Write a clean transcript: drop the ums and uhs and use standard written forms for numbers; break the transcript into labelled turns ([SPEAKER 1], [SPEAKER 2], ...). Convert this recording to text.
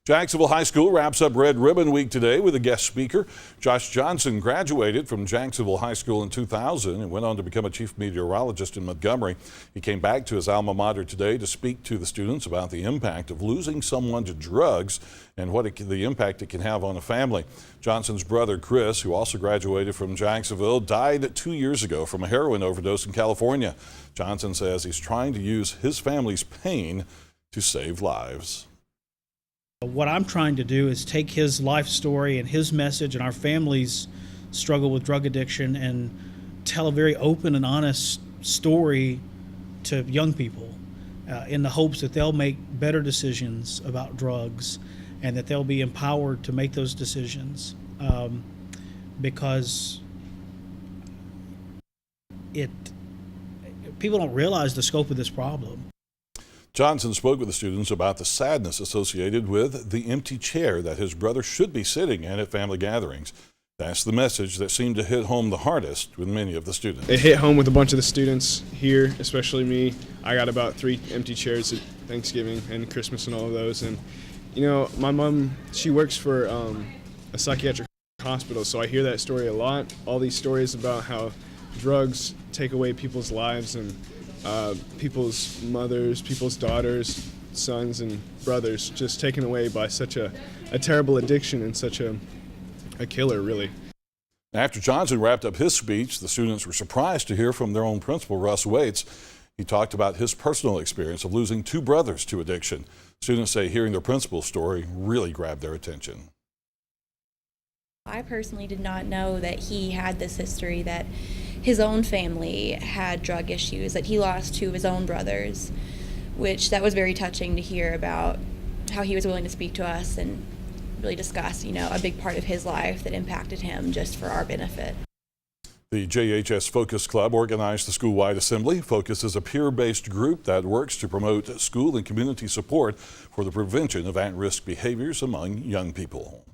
[SPEAKER 1] Jacksonville High School wraps up Red Ribbon Week today with a guest speaker. Josh Johnson graduated from Jacksonville High School in 2000 and went on to become a chief meteorologist in Montgomery. He came back to his alma mater today to speak to the students about the impact of losing someone to drugs and the impact it can have on a family. Johnson's brother, Chris, who also graduated from Jacksonville, died 2 years ago from a heroin overdose in California. Johnson says he's trying to use his family's pain to save lives.
[SPEAKER 2] What I'm trying to do is take his life story and his message and our family's struggle with drug addiction and tell a very open and honest story to young people in the hopes that they'll make better decisions about drugs and that they'll be empowered to make those decisions because people don't realize the scope of this problem.
[SPEAKER 1] Johnson spoke with the students about the sadness associated with the empty chair that his brother should be sitting in at family gatherings. That's the message that seemed to hit home the hardest with many of the students.
[SPEAKER 3] It hit home with a bunch of the students here, especially me. I got about 3 empty chairs at Thanksgiving and Christmas and all of those. And, you know, my mom, she works for a psychiatric hospital, so I hear that story a lot. All these stories about how drugs take away people's lives and people's mothers, people's daughters, sons, and brothers just taken away by such a terrible addiction and such a killer, really.
[SPEAKER 1] After Johnson wrapped up his speech, the students were surprised to hear from their own principal, Russ Waits. He talked about his personal experience of losing 2 brothers to addiction. Students say hearing their principal's story really grabbed their attention.
[SPEAKER 4] I personally did not know that he had this history, that his own family had drug issues, that he lost 2 of his own brothers, which that was very touching to hear about how he was willing to speak to us and really discuss, a big part of his life that impacted him just for our benefit.
[SPEAKER 1] The JHS Focus Club organized the school-wide assembly. Focus is a peer-based group that works to promote school and community support for the prevention of at-risk behaviors among young people.